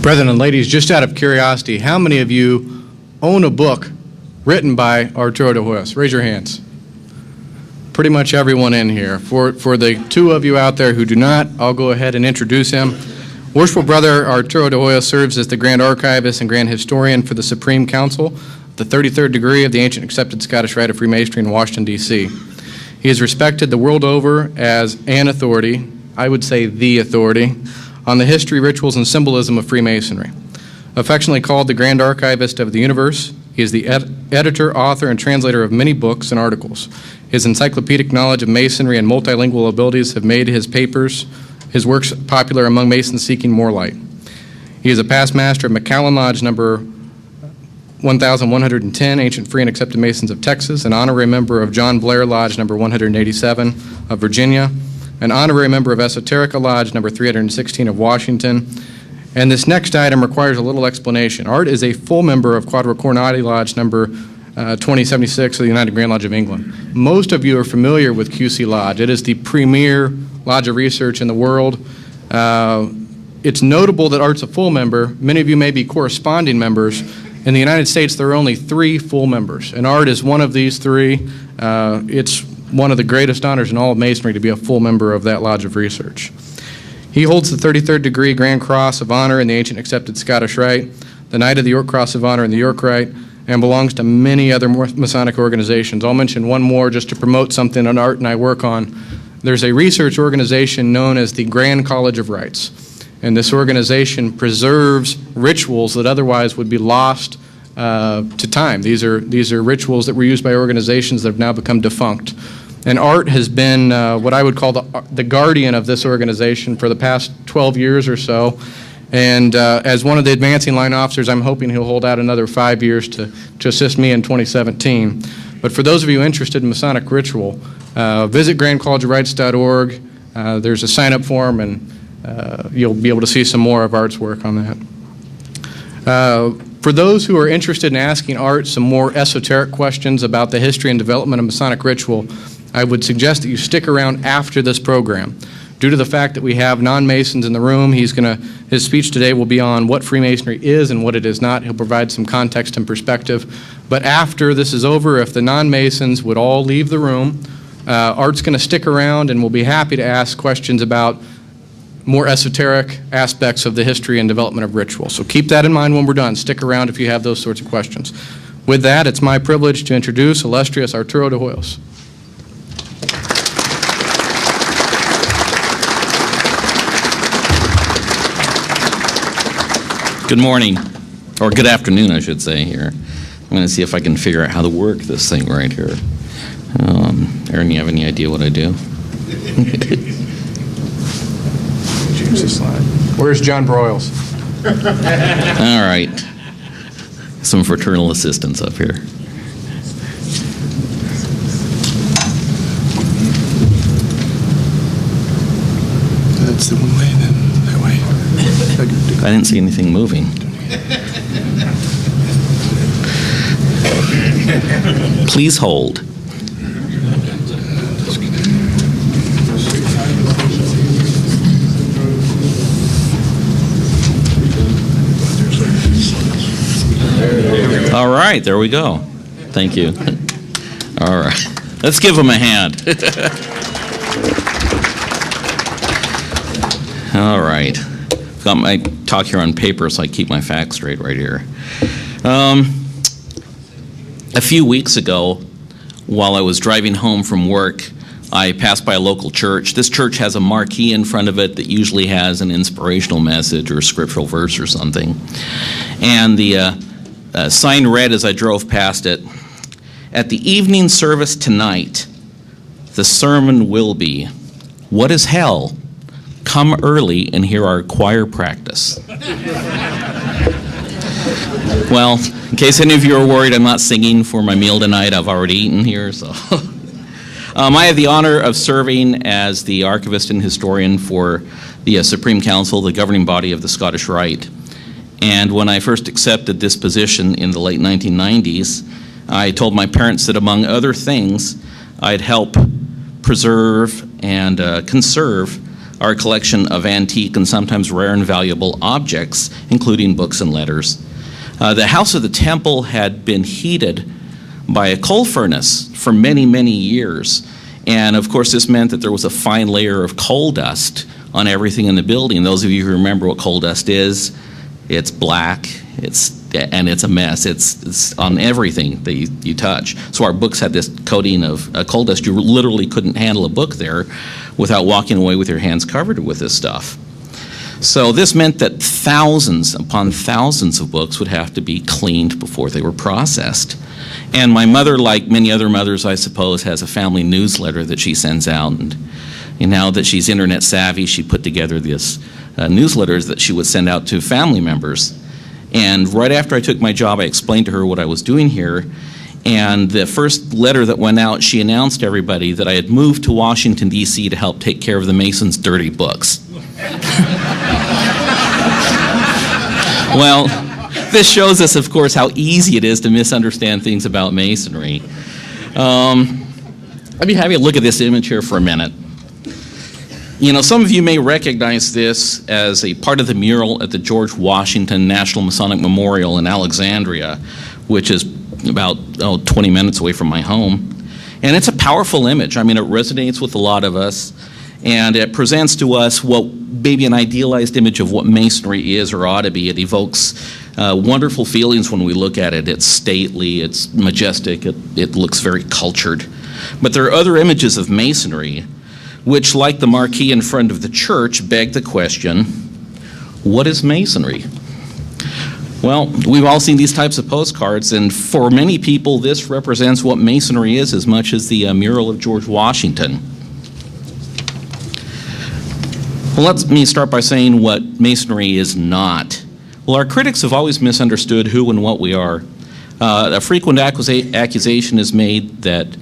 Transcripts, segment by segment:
Brethren and ladies, just out of curiosity, how many of you own a book written by Arturo de Hoyos? Raise your hands. Pretty much everyone in here. For the two of you out there who do not, I'll go ahead and introduce him. Worshipful Brother Arturo de Hoyos serves as the Grand Archivist and Grand Historian for the Supreme Council, the 33rd degree of the Ancient Accepted Scottish Rite of Freemasonry in Washington, D.C. He is respected the world over as an authority, I would say the authority, on the history, rituals, and symbolism of Freemasonry. Affectionately called the Grand Archivist of the Universe, he is the editor, author, and translator of many books and articles. His encyclopedic knowledge of Masonry and multilingual abilities have made his works popular among Masons seeking more light. He is a past master of McAllen Lodge number 1110, Ancient Free and Accepted Masons of Texas, an honorary member of John Blair Lodge number 187 of Virginia, an honorary member of Esoterica Lodge number 316 of Washington. And this next item requires a little explanation. Art is a full member of Quadro Coronati Lodge number 2076 of the United Grand Lodge of England. Most of you are familiar with QC Lodge. It is the premier lodge of research in the world. It's notable that Art's a full member. Many of you may be corresponding members. In the United States, there are only 3 full members, and Art is one of these 3. It's one of the greatest honors in all of Masonry to be a full member of that Lodge of Research. He holds the 33rd degree Grand Cross of Honor in the Ancient Accepted Scottish Rite, the Knight of the York Cross of Honor in the York Rite, and belongs to many other Masonic organizations. I'll mention one more just to promote something that Art and I work on. There's a research organization known as the Grand College of Rites, and this organization preserves rituals that otherwise would be lost to time. These are rituals that were used by organizations that have now become defunct. And Art has been what I would call the guardian of this organization for the past 12 years or so. And as one of the advancing line officers, I'm hoping he'll hold out another 5 years to assist me in 2017. But for those of you interested in Masonic ritual, visit grandcollegeofrites.org. There's a sign-up form, and you'll be able to see some more of Art's work on that. For those who are interested in asking Art some more esoteric questions about the history and development of Masonic ritual, I would suggest that you stick around after this program. Due to the fact that we have non-Masons in the room, his speech today will be on what Freemasonry is and what it is not. He'll provide some context and perspective. But after this is over, if the non-Masons would all leave the room, Art's going to stick around and we'll be happy to ask questions about more esoteric aspects of the history and development of ritual. So keep that in mind when we're done. Stick around if you have those sorts of questions. With that, it's my privilege to introduce illustrious Arturo de Hoyos. Good morning, or good afternoon, I should say here. I'm going to see if I can figure out how to work this thing right here. Aaron, you have any idea what I do? Change the slide. Where's John Broyles? All right. Some fraternal assistants up here. That's the one way, then that way. I didn't see anything moving. Please hold. All right, there we go. Thank you. All right. Let's give them a hand. All right. Got my talk here on paper, so I keep my facts straight right here. A few weeks ago, while I was driving home from work, I passed by a local church. This church has a marquee in front of it that usually has an inspirational message or a scriptural verse or something. And the sign read as I drove past it, "At the evening service tonight, the sermon will be, 'What is hell? Come early and hear our choir practice.'" Well, in case any of you are worried, I'm not singing for my meal tonight. I've already eaten here, so. I have the honor of serving as the archivist and historian for the Supreme Council, the governing body of the Scottish Rite. And when I first accepted this position in the late 1990s, I told my parents that among other things, I'd help preserve and conserve are a collection of antique and sometimes rare and valuable objects, including books and letters. The house of the temple had been heated by a coal furnace for many, many years. And of course, this meant that there was a fine layer of coal dust on everything in the building. Those of you who remember what coal dust is, it's black, and it's a mess. It's on everything that you touch. So our books had this coating of coal dust. You literally couldn't handle a book there without walking away with your hands covered with this stuff. So this meant that thousands upon thousands of books would have to be cleaned before they were processed. And my mother, like many other mothers, I suppose, has a family newsletter that she sends out. And now that she's internet savvy, she put together this newsletters that she would send out to family members. And right after I took my job, I explained to her what I was doing here. And the first letter that went out, she announced to everybody that I had moved to Washington, D.C. to help take care of the Masons' dirty books. Well, this shows us, of course, how easy it is to misunderstand things about Masonry. Let me have you look at this image here for a minute. You know, some of you may recognize this as a part of the mural at the George Washington National Masonic Memorial in Alexandria, which is about 20 minutes away from my home. And it's a powerful image. I mean, it resonates with a lot of us, and it presents to us what maybe an idealized image of what Masonry is or ought to be. It evokes wonderful feelings when we look at it. It's stately, it's majestic, it looks very cultured. But there are other images of Masonry which, like the marquee in front of the church, beg the question, what is Masonry? Well, we've all seen these types of postcards, and for many people, this represents what Masonry is as much as the mural of George Washington. Well, let me start by saying what Masonry is not. Well, our critics have always misunderstood who and what we are. A frequent accusation is made that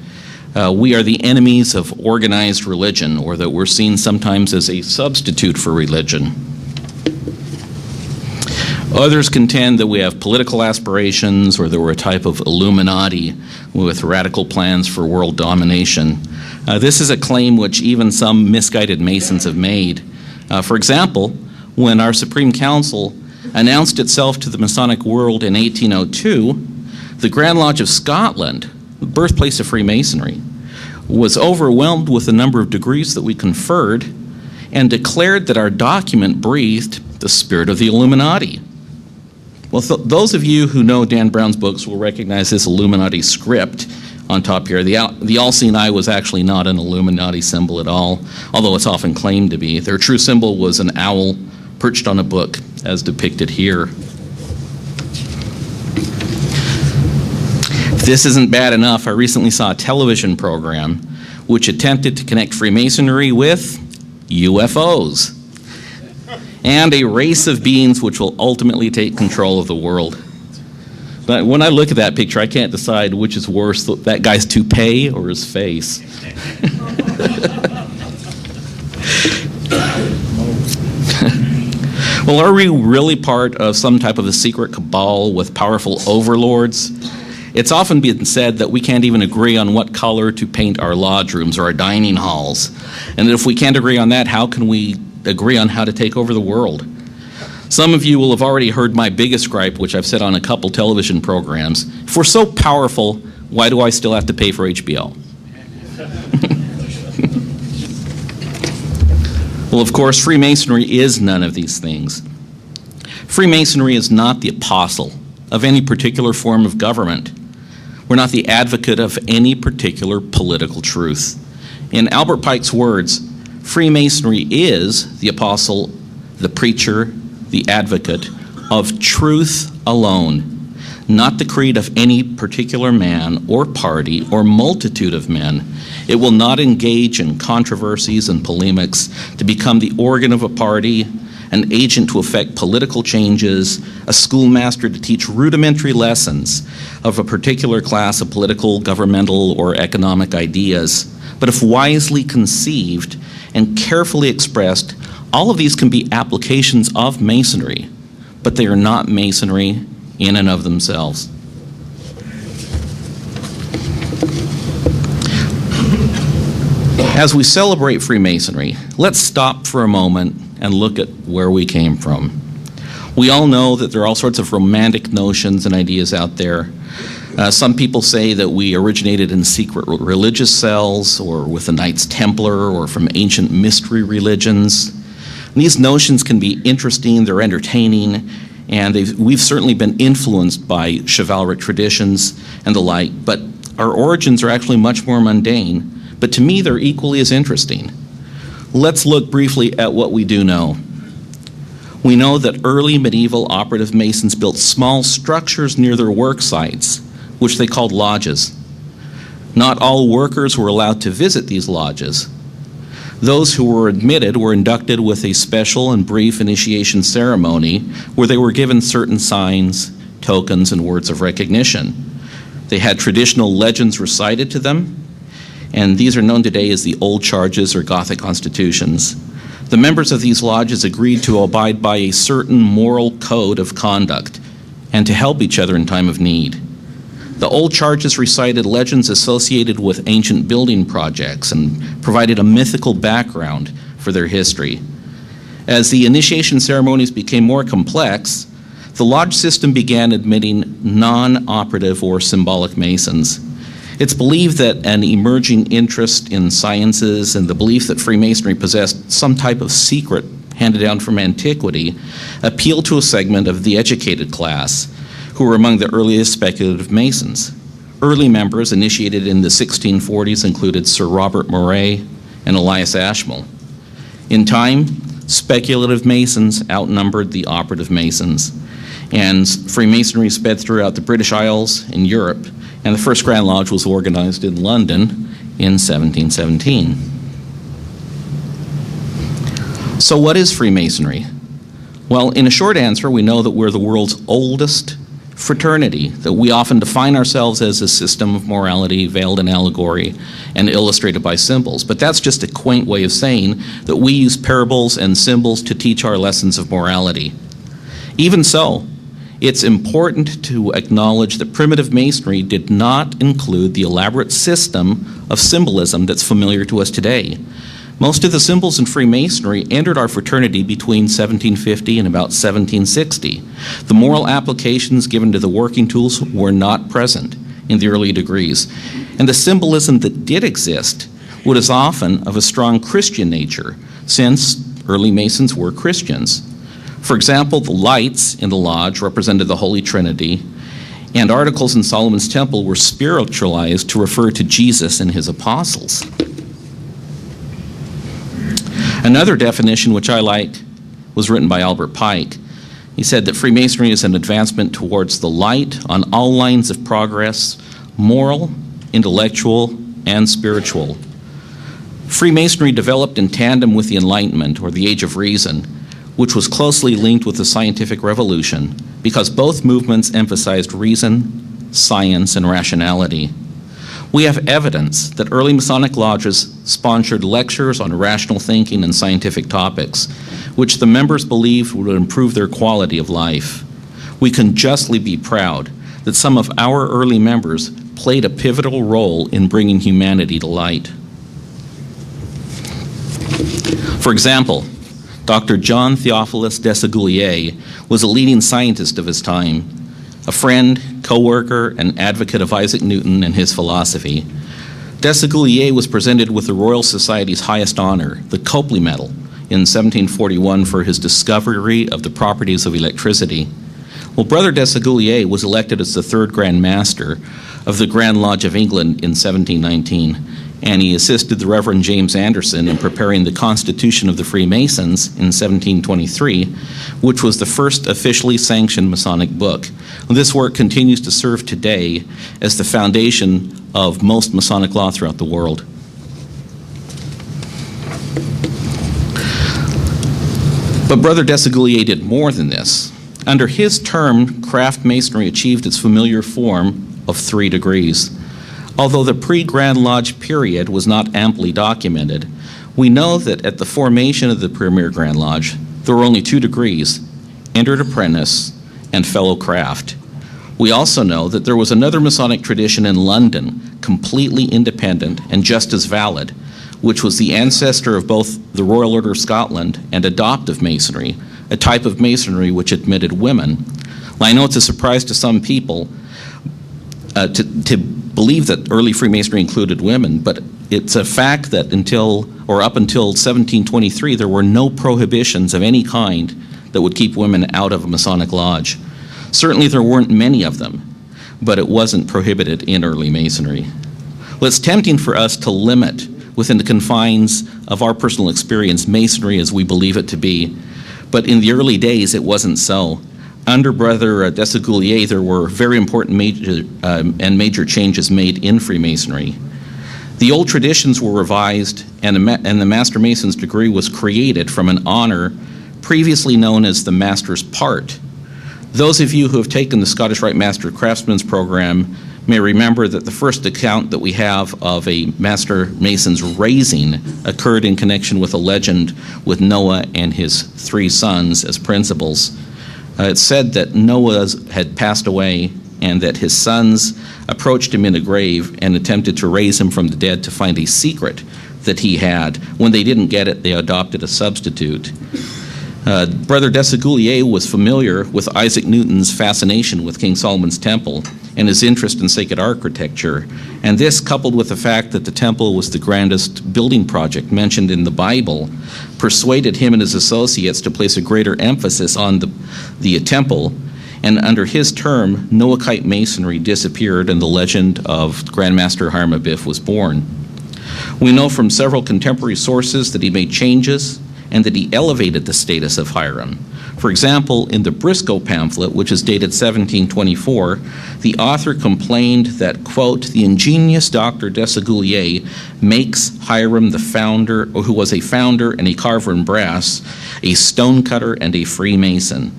we are the enemies of organized religion, or that we're seen sometimes as a substitute for religion. Others contend that we have political aspirations, or that we're a type of Illuminati with radical plans for world domination. This is a claim which even some misguided Masons have made. For example, when our Supreme Council announced itself to the Masonic world in 1802, the Grand Lodge of Scotland, the birthplace of Freemasonry, was overwhelmed with the number of degrees that we conferred and declared that our document breathed the spirit of the Illuminati. Well, those of you who know Dan Brown's books will recognize this Illuminati script on top here. The all-seeing eye was actually not an Illuminati symbol at all, although it's often claimed to be. Their true symbol was an owl perched on a book, as depicted here. If this isn't bad enough, I recently saw a television program which attempted to connect Freemasonry with UFOs and a race of beings which will ultimately take control of the world. But when I look at that picture, I can't decide which is worse, that guy's toupee or his face. Well, are we really part of some type of a secret cabal with powerful overlords? It's often been said that we can't even agree on what color to paint our lodge rooms or our dining halls. And if we can't agree on that, how can we agree on how to take over the world? Some of you will have already heard my biggest gripe, which I've said on a couple television programs. If we're so powerful, why do I still have to pay for HBO? Well, of course, Freemasonry is none of these things. Freemasonry is not the apostle of any particular form of government. We're not the advocate of any particular political truth. In Albert Pike's words, Freemasonry is the apostle, the preacher, the advocate of truth alone, not the creed of any particular man or party or multitude of men. It will not engage in controversies and polemics to become the organ of a party, an agent to effect political changes, a schoolmaster to teach rudimentary lessons of a particular class of political, governmental, or economic ideas. But if wisely conceived and carefully expressed, all of these can be applications of Masonry, but they are not Masonry in and of themselves. As we celebrate Freemasonry, let's stop for a moment and look at where we came from. We all know that there are all sorts of romantic notions and ideas out there. Some people say that we originated in secret religious cells or with the Knights Templar or from ancient mystery religions. And these notions can be interesting, they're entertaining, and we've certainly been influenced by chivalric traditions and the like, but our origins are actually much more mundane. But to me, they're equally as interesting. Let's look briefly at what we do know. We know that early medieval operative Masons built small structures near their work sites, which they called lodges. Not all workers were allowed to visit these lodges. Those who were admitted were inducted with a special and brief initiation ceremony where they were given certain signs, tokens, and words of recognition. They had traditional legends recited to them, and these are known today as the Old Charges or Gothic Constitutions. The members of these lodges agreed to abide by a certain moral code of conduct and to help each other in time of need. The Old Charges recited legends associated with ancient building projects and provided a mythical background for their history. As the initiation ceremonies became more complex, the lodge system began admitting non-operative or symbolic Masons. It's believed that an emerging interest in sciences and the belief that Freemasonry possessed some type of secret handed down from antiquity appealed to a segment of the educated class who were among the earliest speculative Masons. Early members initiated in the 1640s included Sir Robert Moray and Elias Ashmole. In time, speculative Masons outnumbered the operative Masons, and Freemasonry spread throughout the British Isles and Europe, and the first Grand Lodge was organized in London in 1717. So what is Freemasonry? Well, in a short answer, we know that we're the world's oldest fraternity, that we often define ourselves as a system of morality veiled in allegory and illustrated by symbols. But that's just a quaint way of saying that we use parables and symbols to teach our lessons of morality. Even so, it's important to acknowledge that primitive Masonry did not include the elaborate system of symbolism that's familiar to us today. Most of the symbols in Freemasonry entered our fraternity between 1750 and about 1760. The moral applications given to the working tools were not present in the early degrees, and the symbolism that did exist was often of a strong Christian nature, since early Masons were Christians. For example, the lights in the lodge represented the Holy Trinity, and articles in Solomon's Temple were spiritualized to refer to Jesus and his apostles. Another definition, which I like, was written by Albert Pike. He said that Freemasonry is an advancement towards the light on all lines of progress, moral, intellectual, and spiritual. Freemasonry developed in tandem with the Enlightenment, or the Age of Reason, which was closely linked with the scientific revolution, because both movements emphasized reason, science, and rationality. We have evidence that early Masonic lodges sponsored lectures on rational thinking and scientific topics, which the members believed would improve their quality of life. We can justly be proud that some of our early members played a pivotal role in bringing humanity to light. For example, Dr. John Theophilus Desaguliers was a leading scientist of his time, a friend, co-worker, and advocate of Isaac Newton and his philosophy. Desaguliers was presented with the Royal Society's highest honor, the Copley Medal, in 1741 for his discovery of the properties of electricity. Well, Brother Desaguliers was elected as the third Grand Master of the Grand Lodge of England in 1719, and he assisted the Reverend James Anderson in preparing the Constitution of the Freemasons in 1723, which was the first officially sanctioned Masonic book. This work continues to serve today as the foundation of most Masonic law throughout the world. But Brother Desaguliers did more than this. Under his term, craft masonry achieved its familiar form of 3 degrees. Although the pre-Grand Lodge period was not amply documented, we know that at the formation of the premier Grand Lodge, there were only 2 degrees, entered apprentice and fellow craft. We also know that there was another Masonic tradition in London, completely independent and just as valid, which was the ancestor of both the Royal Order of Scotland and adoptive Masonry, a type of Masonry which admitted women. Well, I know it's a surprise to some people to believe that early Freemasonry included women, but it's a fact that up until 1723, there were no prohibitions of any kind that would keep women out of a Masonic lodge. Certainly there weren't many of them, but it wasn't prohibited in early Masonry. Well, it's tempting for us to limit, within the confines of our personal experience, Masonry as we believe it to be, but in the early days it wasn't so. Under Brother Desaguliers, there were very important major changes made in Freemasonry. The old traditions were revised, and the Master Mason's degree was created from an honor previously known as the Master's Part. Those of you who have taken the Scottish Rite Master Craftsman's program may remember that the first account that we have of a Master Mason's raising occurred in connection with a legend with Noah and his 3 sons as principals. It's said that Noah had passed away and that his sons approached him in a grave and attempted to raise him from the dead to find a secret that he had. When they didn't get it, they adopted a substitute. Brother Desaguliers was familiar with Isaac Newton's fascination with King Solomon's temple and his interest in sacred architecture, and this, coupled with the fact that the temple was the grandest building project mentioned in the Bible, persuaded him and his associates to place a greater emphasis on the temple, and under his term, Noahite masonry disappeared and the legend of Grand Master Hiram Abiff was born. We know from several contemporary sources that he made changes and that he elevated the status of Hiram. For example, in the Briscoe pamphlet, which is dated 1724, the author complained that, quote, the ingenious Dr. Desaguliers makes Hiram the founder, or who was a founder and a carver in brass, a stonecutter and a Freemason.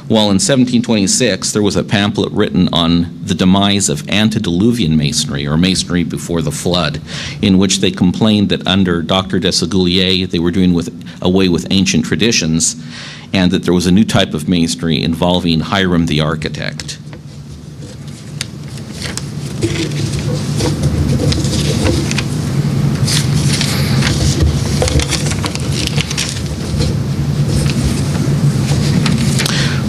While in 1726, there was a pamphlet written on the demise of antediluvian masonry, or masonry before the flood, in which they complained that under Dr. Desaguliers, they were doing away with ancient traditions, and that there was a new type of masonry involving Hiram the architect.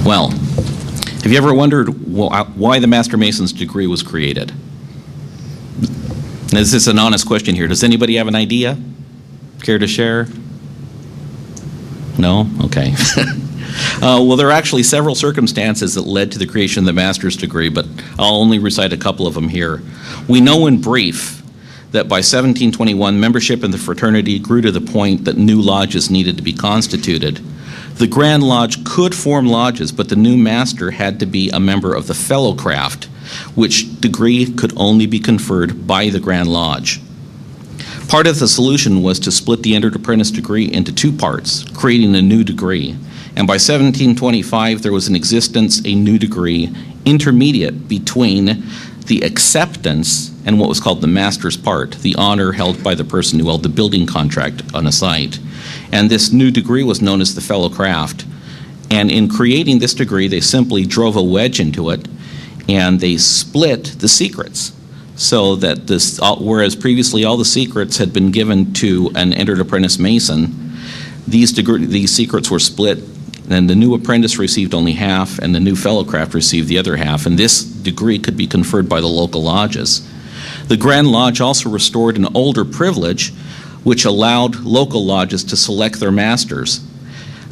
Well, have you ever wondered why the Master Mason's degree was created? This is an honest question here. Does anybody have an idea? Care to share? No? Okay. Well, there are actually several circumstances that led to the creation of the master's degree, but I'll only recite a couple of them here. We know in brief that by 1721, membership in the fraternity grew to the point that new lodges needed to be constituted. The Grand Lodge could form lodges, but the new master had to be a member of the Fellowcraft, which degree could only be conferred by the Grand Lodge. Part of the solution was to split the entered apprentice degree into 2 parts, creating a new degree. And by 1725, there was in existence a new degree intermediate between the acceptance and what was called the master's part, the honor held by the person who held the building contract on a site. And this new degree was known as the Fellowcraft. And in creating this degree, they simply drove a wedge into it, and they split the secrets. So that whereas previously all the secrets had been given to an entered apprentice mason, these secrets were split, and the new apprentice received only half, and the new Fellowcraft received the other half, and this degree could be conferred by the local lodges. The Grand Lodge also restored an older privilege which allowed local lodges to select their masters.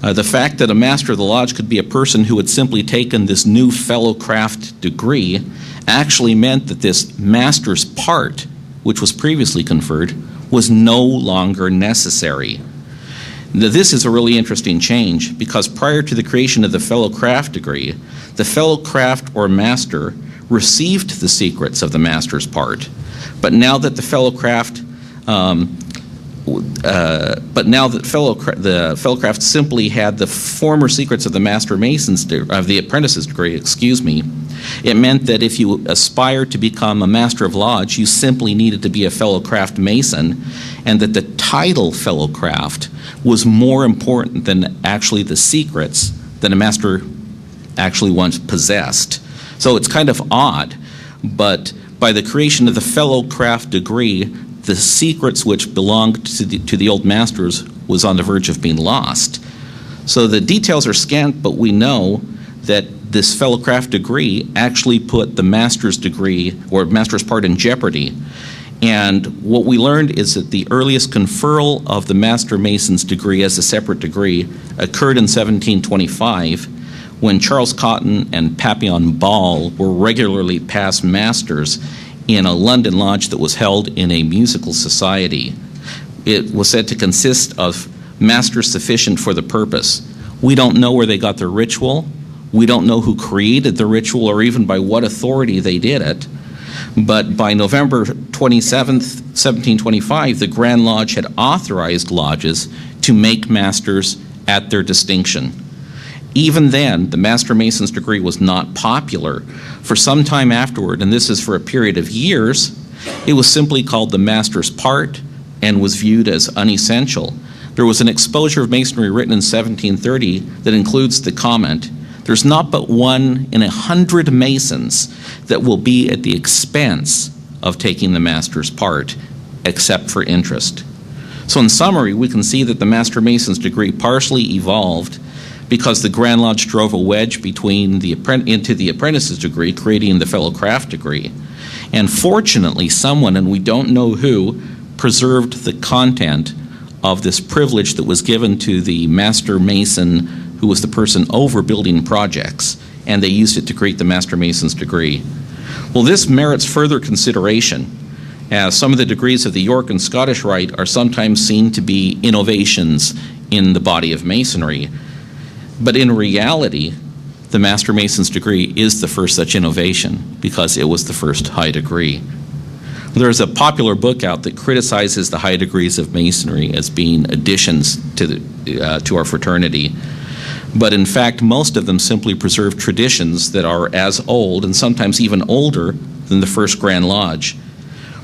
The fact that a master of the lodge could be a person who had simply taken this new Fellowcraft degree actually meant that this master's part, which was previously conferred, was no longer necessary. Now, this is a really interesting change because prior to the creation of the Fellowcraft degree, the Fellowcraft or master received the secrets of the master's part. But now that the Fellowcraft the Fellowcraft simply had the former secrets of the Master Mason's of the apprentice's degree, it meant that if you aspired to become a Master of Lodge, you simply needed to be a Fellowcraft Mason, and that the title Fellowcraft was more important than actually the secrets that a master actually once possessed. So it's kind of odd, but by the creation of the Fellowcraft degree, the secrets which belonged to the old masters was on the verge of being lost. So the details are scant, but we know that this fellowcraft degree actually put the master's degree or master's part in jeopardy. And what we learned is that the earliest conferral of the Master Mason's degree as a separate degree occurred in 1725 when Charles Cotton and Papillon Ball were regularly past masters in a London lodge that was held in a musical society. It was said to consist of masters sufficient for the purpose. We don't know where they got their ritual. We don't know who created the ritual or even by what authority they did it. But by November 27th, 1725, the Grand Lodge had authorized lodges to make masters at their distinction. Even then, the Master Mason's degree was not popular. For some time afterward, and this is for a period of years, it was simply called the Master's Part and was viewed as unessential. There was an exposure of Masonry written in 1730 that includes the comment, "There's not but 1 in 100 Masons that will be at the expense of taking the Master's part, except for interest." So in summary, we can see that the Master Mason's degree partially evolved because the Grand Lodge drove a wedge into the apprentice's degree, creating the fellow craft degree. And fortunately, someone, and we don't know who, preserved the content of this privilege that was given to the Master Mason who was the person over building projects, and they used it to create the Master Mason's degree. Well, this merits further consideration, as some of the degrees of the York and Scottish Rite are sometimes seen to be innovations in the body of Masonry. But in reality, the Master Mason's degree is the first such innovation because it was the first high degree. There's a popular book out that criticizes the high degrees of Masonry as being additions to our fraternity. But in fact, most of them simply preserve traditions that are as old and sometimes even older than the first Grand Lodge.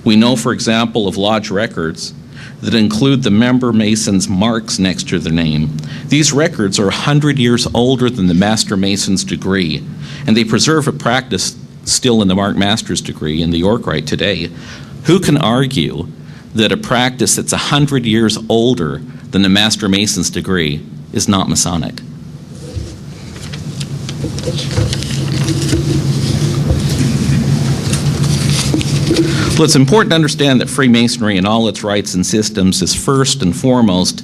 We know, for example, of lodge records that include the member Mason's marks next to their name. These records are 100 years older than the Master Mason's degree, and they preserve a practice still in the Mark Master's degree in the York Rite today. Who can argue that a practice that's 100 years older than the Master Mason's degree is not Masonic? Well, it's important to understand that Freemasonry and all its rites and systems is first and foremost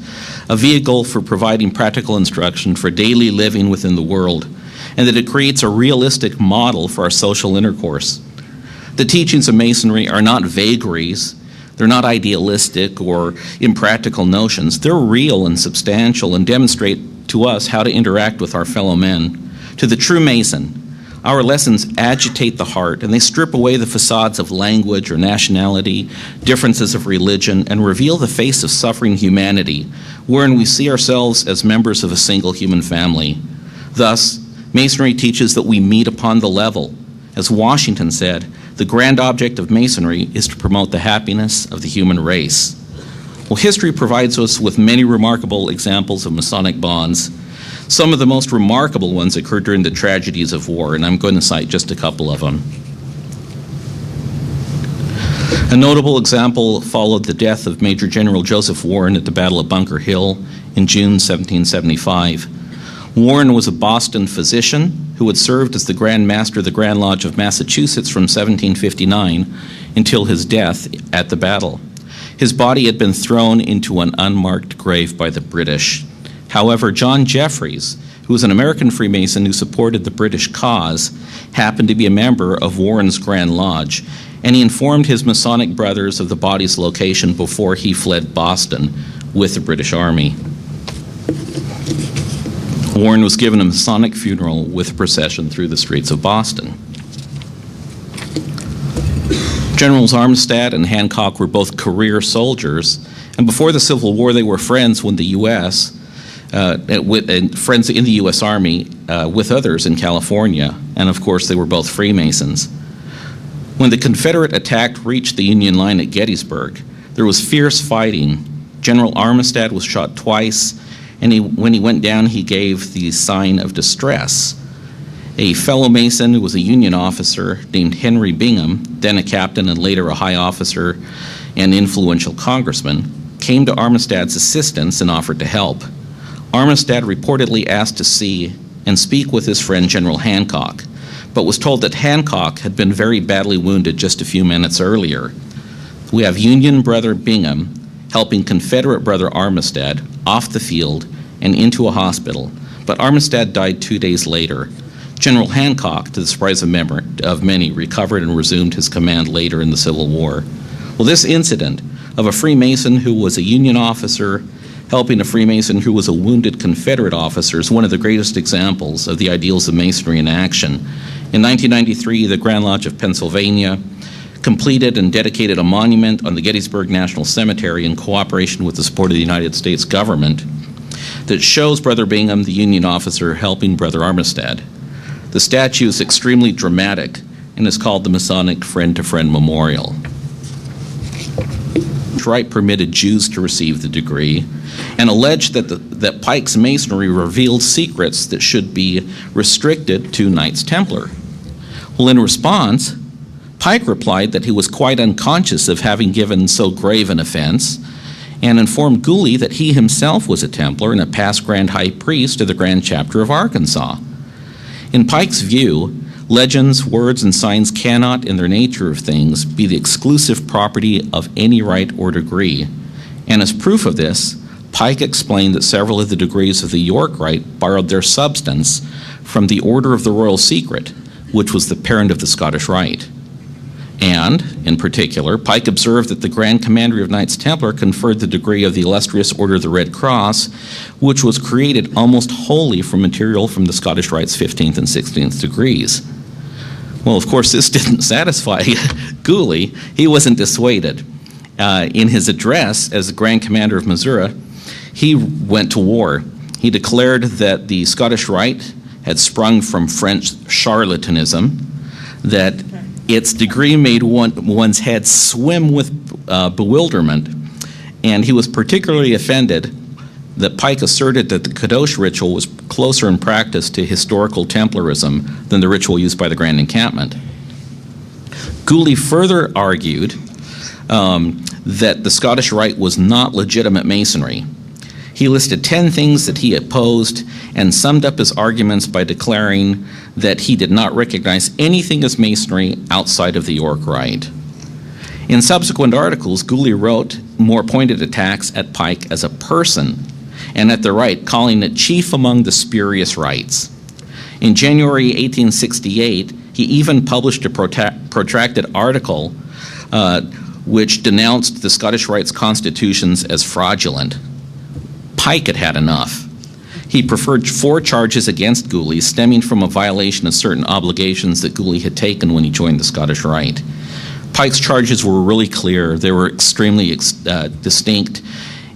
a vehicle for providing practical instruction for daily living within the world, and that it creates a realistic model for our social intercourse. The teachings of Masonry are not vagaries. They're not idealistic or impractical notions. They're real and substantial and demonstrate to us how to interact with our fellow men. To the true Mason, our lessons agitate the heart, and they strip away the facades of language or nationality, differences of religion, and reveal the face of suffering humanity, wherein we see ourselves as members of a single human family. Thus, Masonry teaches that we meet upon the level. As Washington said, the grand object of Masonry is to promote the happiness of the human race. Well, history provides us with many remarkable examples of Masonic bonds. Some of the most remarkable ones occurred during the tragedies of war, and I'm going to cite just a couple of them. A notable example followed the death of Major General Joseph Warren at the Battle of Bunker Hill in June 1775. Warren was a Boston physician who had served as the Grand Master of the Grand Lodge of Massachusetts from 1759 until his death at the battle. His body had been thrown into an unmarked grave by the British. However, John Jeffreys, who was an American Freemason who supported the British cause, happened to be a member of Warren's Grand Lodge, and he informed his Masonic brothers of the body's location before he fled Boston with the British Army. Warren was given a Masonic funeral with a procession through the streets of Boston. Generals Armistead and Hancock were both career soldiers, and before the Civil War they were friends when the U.S., friends in the U.S. Army with others in California, and of course they were both Freemasons. When the Confederate attack reached the Union line at Gettysburg, there was fierce fighting. General Armistead was shot twice, and when he went down, he gave the sign of distress. A fellow Mason who was a Union officer named Henry Bingham, then a captain and later a high officer and influential congressman, came to Armistead's assistance and offered to help. Armistead reportedly asked to see and speak with his friend General Hancock, but was told that Hancock had been very badly wounded just a few minutes earlier. We have Union brother Bingham helping Confederate brother Armistead off the field and into a hospital, but Armistead died 2 days later. General Hancock, to the surprise of many, recovered and resumed his command later in the Civil War. Well, this incident of a Freemason who was a Union officer helping a Freemason who was a wounded Confederate officer is one of the greatest examples of the ideals of Masonry in action. In 1993, the Grand Lodge of Pennsylvania completed and dedicated a monument on the Gettysburg National Cemetery in cooperation with the support of the United States government that shows Brother Bingham, the Union officer, helping Brother Armistead. The statue is extremely dramatic and is called the Masonic Friend-to-Friend Memorial. Wright permitted Jews to receive the degree and alleged that Pike's Masonry revealed secrets that should be restricted to Knights Templar. Well, in response, Pike replied that he was quite unconscious of having given so grave an offense and informed Gooley that he himself was a Templar and a past Grand High Priest of the Grand Chapter of Arkansas. In Pike's view, legends, words, and signs cannot, in their nature of things, be the exclusive property of any rite or degree. And as proof of this, Pike explained that several of the degrees of the York Rite borrowed their substance from the Order of the Royal Secret, which was the parent of the Scottish Rite. And, in particular, Pike observed that the Grand Commandery of Knights Templar conferred the degree of the illustrious Order of the Red Cross, which was created almost wholly from material from the Scottish Rite's 15th and 16th degrees. Well, of course, this didn't satisfy Gooley. He wasn't dissuaded. In his address as the Grand Commander of Missouri, he went to war. He declared that the Scottish Rite had sprung from French charlatanism, that its degree made one's head swim with bewilderment, and he was particularly offended that Pike asserted that the Kadosh ritual was closer in practice to historical Templarism than the ritual used by the Grand Encampment. Gooley further argued that the Scottish Rite was not legitimate Masonry. He listed 10 things that he opposed and summed up his arguments by declaring that he did not recognize anything as Masonry outside of the York Rite. In subsequent articles, Gooley wrote more pointed attacks at Pike as a person and at the Rite, calling it chief among the spurious rites. In January 1868, he even published a protracted article which denounced the Scottish Rite's constitutions as fraudulent. Pike had had enough. He preferred 4 charges against Gooley stemming from a violation of certain obligations that Gooley had taken when he joined the Scottish Rite. Pike's charges were really clear. They were extremely distinct.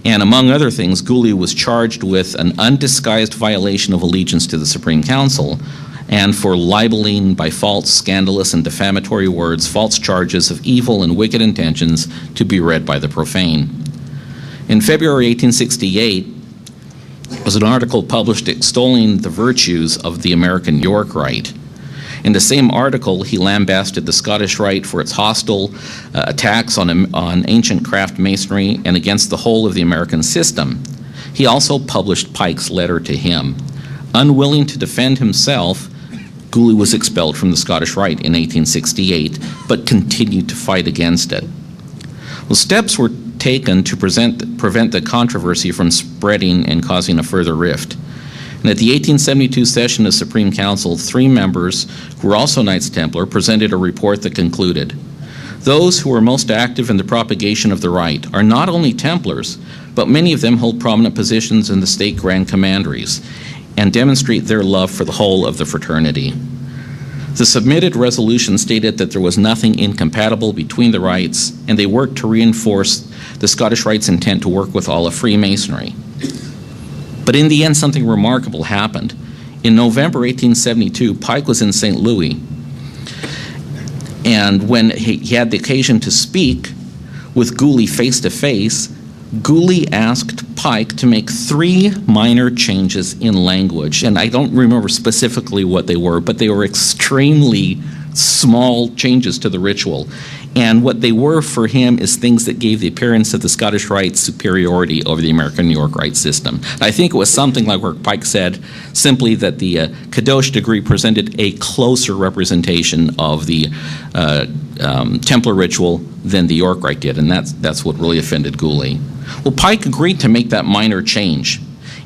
And among other things, Gooley was charged with an undisguised violation of allegiance to the Supreme Council and for libeling by false, scandalous, and defamatory words false charges of evil and wicked intentions to be read by the profane. In February 1868, was an article published extolling the virtues of the American York Rite. In the same article, he lambasted the Scottish Rite for its hostile attacks on ancient craft masonry and against the whole of the American system. He also published Pike's letter to him. Unwilling to defend himself, Gooley was expelled from the Scottish Rite in 1868, but continued to fight against it. Well, steps were taken to prevent the controversy from spreading and causing a further rift. And at the 1872 session of Supreme Council, 3 members, who were also Knights Templar, presented a report that concluded, "Those who are most active in the propagation of the Rite are not only Templars, but many of them hold prominent positions in the state Grand Commanderies and demonstrate their love for the whole of the fraternity." The submitted resolution stated that there was nothing incompatible between the rites, and they worked to reinforce the Scottish Rite's intent to work with all of Freemasonry. But in the end, something remarkable happened. In November 1872, Pike was in St. Louis, and when he had the occasion to speak with Gooley face-to-face, Gooley asked Pike to make 3 minor changes in language, and I don't remember specifically what they were, but they were extremely small changes to the ritual. And what they were for him is things that gave the appearance of the Scottish Rite's superiority over the American New York Rite system. And I think it was something like what Pike said, simply that the Kadosh degree presented a closer representation of the Templar ritual than the York Rite did, and that's what really offended Gooley. Well, Pike agreed to make that minor change.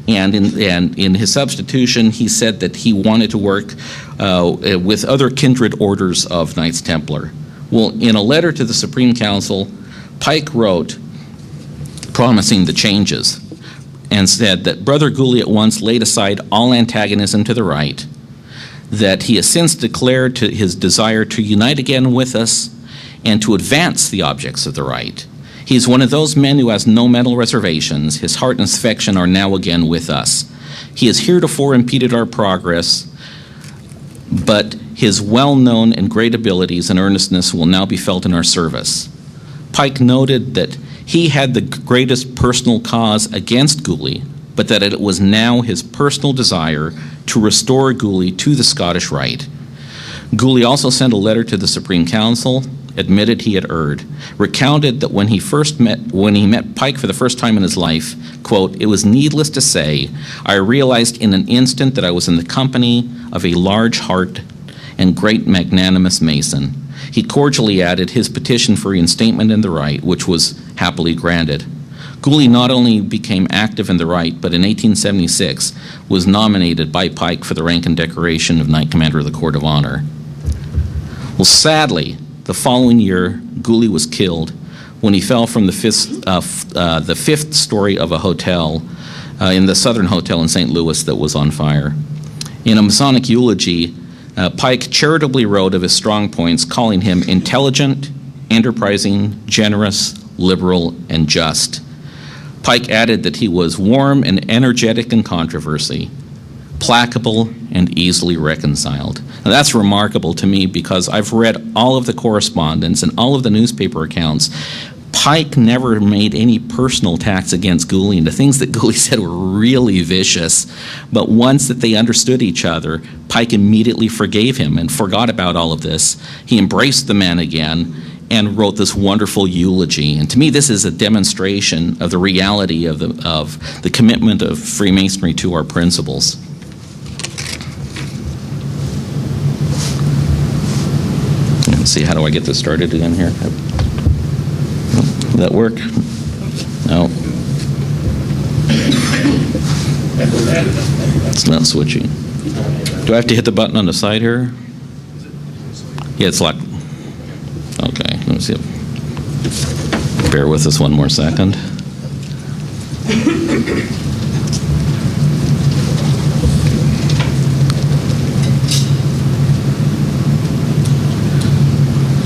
And in his substitution, he said that he wanted to work with other kindred orders of Knights Templar. Well, in a letter to the Supreme Council, Pike wrote, promising the changes, and said that Brother Gooley at once laid aside all antagonism to the Rite, that he has since declared to his desire to unite again with us and to advance the objects of the Rite. He is one of those men who has no mental reservations. His heart and affection are now again with us. He has heretofore impeded our progress, but his well-known and great abilities and earnestness will now be felt in our service. Pike noted that he had the greatest personal cause against Gooley, but that it was now his personal desire to restore Gooley to the Scottish Rite. Gooley also sent a letter to the Supreme Council, admitted he had erred, recounted that when he met Pike for the first time in his life, quote, "It was needless to say, I realized in an instant that I was in the company of a large heart and great magnanimous Mason." He cordially added his petition for reinstatement in the Rite, which was happily granted. Gooley not only became active in the Rite, but in 1876 was nominated by Pike for the rank and decoration of Knight Commander of the Court of Honor. Well, sadly, the following year, Gooley was killed when he fell from the fifth story of a hotel in the Southern Hotel in St. Louis that was on fire. In a Masonic eulogy, Pike charitably wrote of his strong points, calling him intelligent, enterprising, generous, liberal, and just. Pike added that he was warm and energetic in controversy, placable and easily reconciled. Now, that's remarkable to me because I've read all of the correspondence and all of the newspaper accounts. Pike never made any personal attacks against Gooley, and the things that Gooley said were really vicious. But once that they understood each other, Pike immediately forgave him and forgot about all of this. He embraced the man again and wrote this wonderful eulogy. And to me, this is a demonstration of the reality of the commitment of Freemasonry to our principles. Let's see, how do I get this started again here? Will that work? No. It's not switching. Do I have to hit the button on the side here? Yeah, it's locked. Okay, let me see. Bear with us one more second.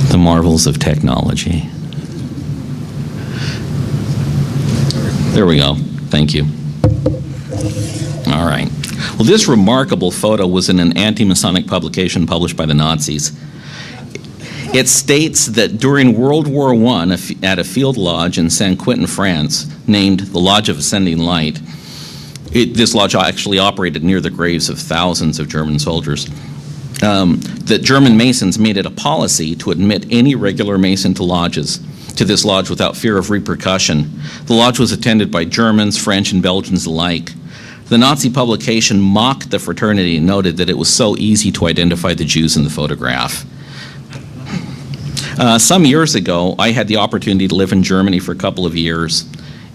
The marvels of technology. There we go. Thank you. All right. Well, this remarkable photo was in an anti-Masonic publication published by the Nazis. It states that during World War I, at a field lodge in San Quentin, France, named the Lodge of Ascending Light, this lodge actually operated near the graves of thousands of German soldiers. That German Masons made it a policy to admit any regular Mason to this lodge without fear of repercussion. The lodge was attended by Germans, French, and Belgians alike. The Nazi publication mocked the fraternity and noted that it was so easy to identify the Jews in the photograph. Some years ago, I had the opportunity to live in Germany for a couple of years.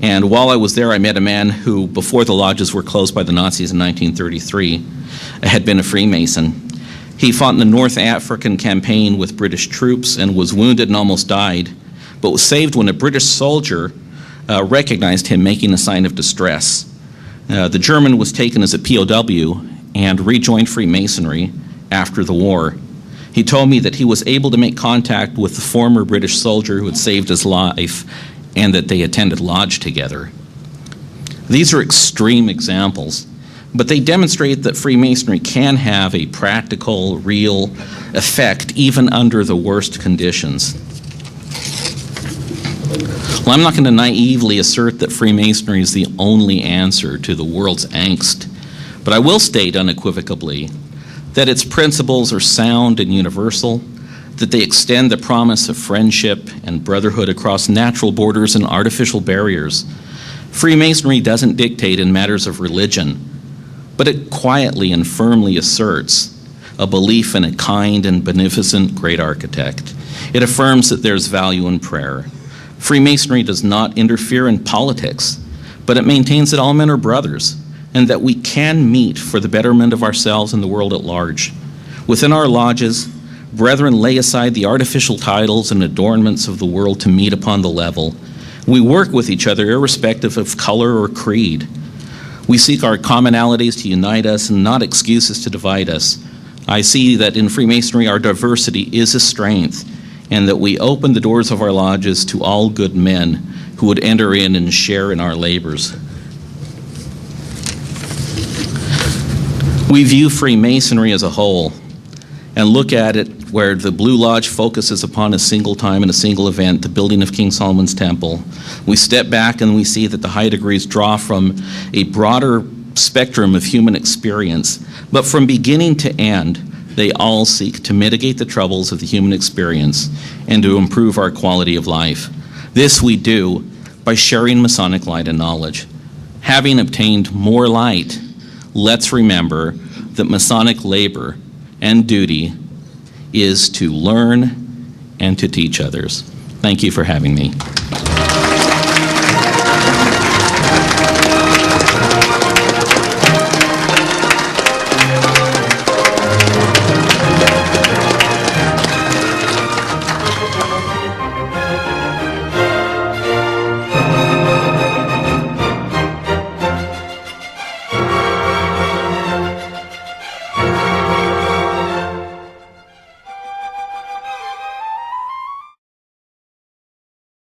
And while I was there, I met a man who, before the lodges were closed by the Nazis in 1933, had been a Freemason. He fought in the North African campaign with British troops and was wounded and almost died, but was saved when a British soldier recognized him making a sign of distress. The German was taken as a POW and rejoined Freemasonry after the war. He told me that he was able to make contact with the former British soldier who had saved his life and that they attended lodge together. These are extreme examples, but they demonstrate that Freemasonry can have a practical, real effect even under the worst conditions. Well, I'm not going to naively assert that Freemasonry is the only answer to the world's angst, but I will state unequivocally that its principles are sound and universal, that they extend the promise of friendship and brotherhood across natural borders and artificial barriers. Freemasonry doesn't dictate in matters of religion, but it quietly and firmly asserts a belief in a kind and beneficent great architect. It affirms that there's value in prayer. Freemasonry does not interfere in politics, but it maintains that all men are brothers and that we can meet for the betterment of ourselves and the world at large. Within our lodges, brethren lay aside the artificial titles and adornments of the world to meet upon the level. We work with each other irrespective of color or creed. We seek our commonalities to unite us and not excuses to divide us. I see that in Freemasonry our diversity is a strength, and that we open the doors of our lodges to all good men who would enter in and share in our labors. We view Freemasonry as a whole and look at it where the Blue Lodge focuses upon a single time and a single event, the building of King Solomon's Temple. We step back and we see that the high degrees draw from a broader spectrum of human experience, but from beginning to end, they all seek to mitigate the troubles of the human experience and to improve our quality of life. This we do by sharing Masonic light and knowledge. Having obtained more light, let's remember that Masonic labor and duty is to learn and to teach others. Thank you for having me.